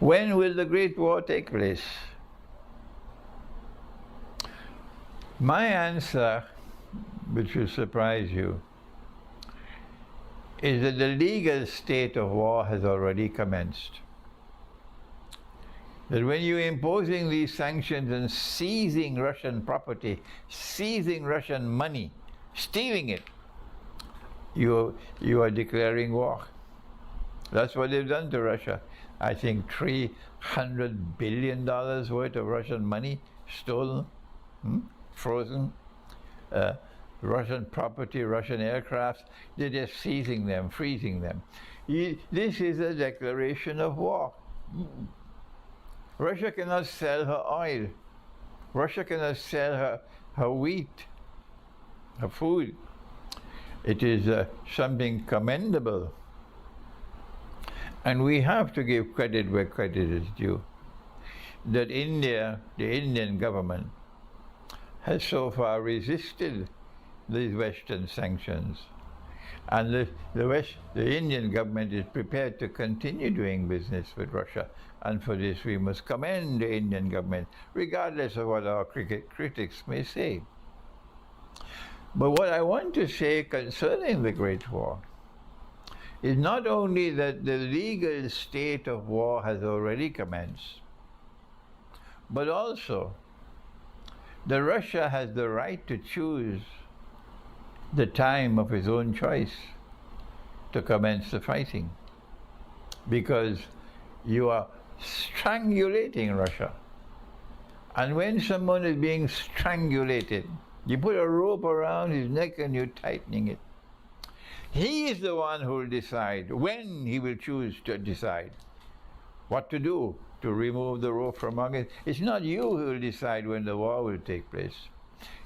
When will the Great War take place? My answer, which will surprise you, is that the legal state of war has already commenced. That when you're imposing these sanctions and seizing Russian property, seizing Russian money, stealing it, you are declaring war. That's what they've done to Russia. I think $300 billion worth of Russian money stolen, frozen, Russian property, Russian aircraft. They're just seizing them, freezing them. This is a declaration of war. Russia cannot sell her oil. Russia cannot sell her wheat, her food. It is something commendable. And we have to give credit where credit is due. That India, the Indian government, has so far resisted these Western sanctions. And the Indian government is prepared to continue doing business with Russia. And for this we must commend the Indian government, regardless of what our critics may say. But what I want to say concerning the Great War is not only that the legal state of war has already commenced, but also that Russia has the right to choose the time of his own choice to commence the fighting, because you are strangulating Russia. And when someone is being strangulated, you put a rope around his neck and you're tightening it. He is the one who will decide when he will choose to decide what to do to remove the rope from among it. It's not you who will decide when the war will take place.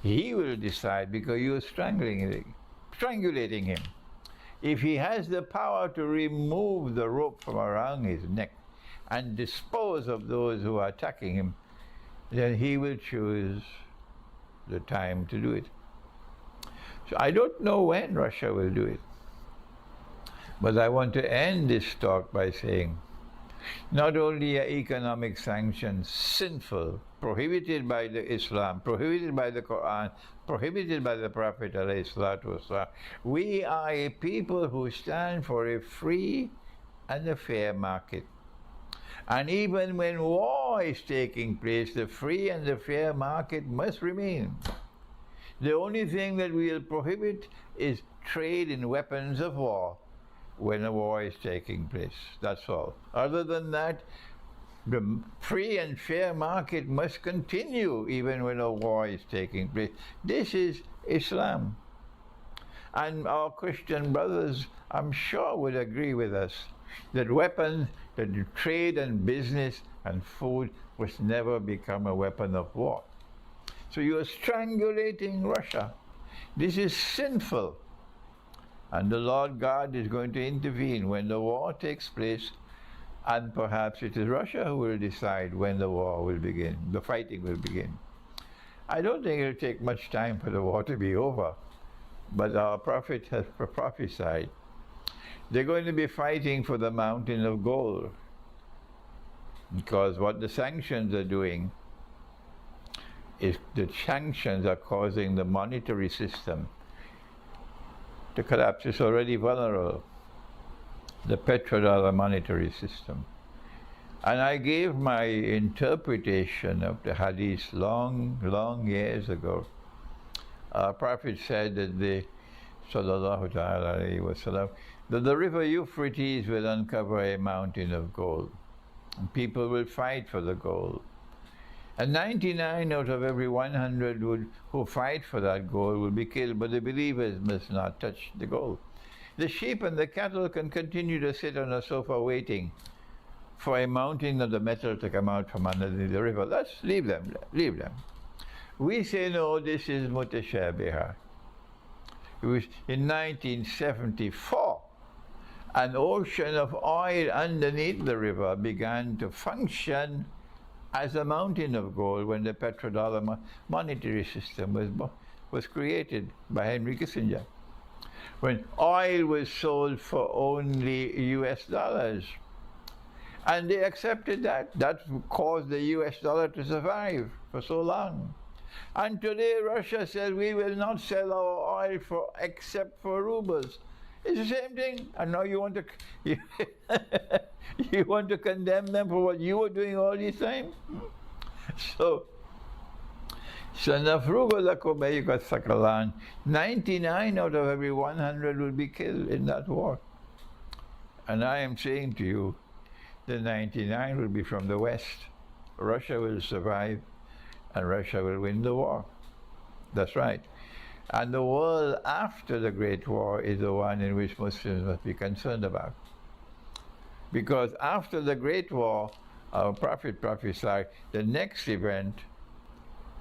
He will decide because you are strangulating him. If he has the power to remove the rope from around his neck and dispose of those who are attacking him, then he will choose the time to do it. So I don't know when Russia will do it. But I want to end this talk by saying, not only are economic sanctions sinful, prohibited by the Islam, prohibited by the Quran, prohibited by the Prophet ﷺ, we are a people who stand for a free and a fair market. And even when war is taking place, the free and the fair market must remain. The only thing that we'll prohibit is trade in weapons of war when a war is taking place. That's all. Other than that, the free and fair market must continue even when a war is taking place. This is Islam. And our Christian brothers, I'm sure, would agree with us that weapons, that trade and business and food must never become a weapon of war. So you are strangulating Russia. This is sinful. And the Lord God is going to intervene when the war takes place, and perhaps it is Russia who will decide when the war will begin, the fighting will begin. I don't think it will take much time for the war to be over, but our prophet has prophesied they're going to be fighting for the mountain of gold, because what the sanctions are doing is the sanctions are causing the monetary system to collapse. It's already vulnerable, the petrodollar monetary system. And I gave my interpretation of the hadith long years ago. Our Prophet said that sallallahu ta'ala alayhi wa sallam, that the river Euphrates will uncover a mountain of gold. And people will fight for the gold. And 99 out of every 100 who fight for that gold will be killed, but the believers must not touch the gold. The sheep and the cattle can continue to sit on a sofa waiting for a mountain of the metal to come out from underneath the river. Let's leave them. We say, no, this is mutashabiha. It was in 1974, an ocean of oil underneath the river began to function as a mountain of gold when the petrodollar monetary system was created by Henry Kissinger. When oil was sold for only US dollars. And they accepted that. That caused the US dollar to survive for so long. And today Russia says we will not sell our oil except for rubles. It's the same thing. And now you want to you want to condemn them for what you were doing all this time? So Nafrugo Lakobayuka Sakalan, 99 out of every 100 will be killed in that war. And I am saying to you, the 99 will be from the West. Russia will survive and Russia will win the war. That's right. And the world after the Great War is the one in which Muslims must be concerned about. Because after the Great War, our Prophet prophesied the next event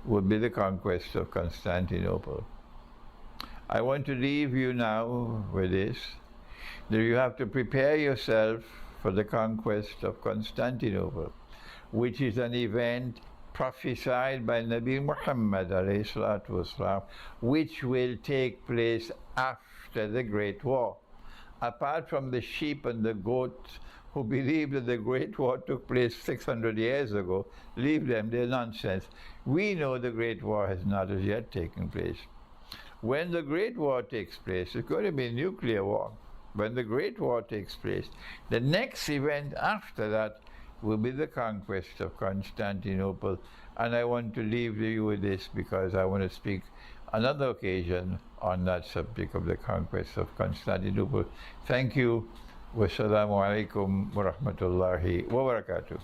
would be the conquest of Constantinople. I want to leave you now with this, that you have to prepare yourself for the conquest of Constantinople, which is an event prophesied by Nabi Muhammad والسلام, which will take place after the Great War. Apart from the sheep and the goats who believe that the Great War took place 600 years ago, leave them, they're nonsense. We know the Great War has not as yet taken place. When the Great War takes place, it's going to be a nuclear war. When the Great War takes place, the next event after that will be the conquest of Constantinople. And I want to leave you with this because I want to speak another occasion on that subject of the conquest of Constantinople. Thank you. Wassalamu alaikum wa rahmatullahi wa barakatuh.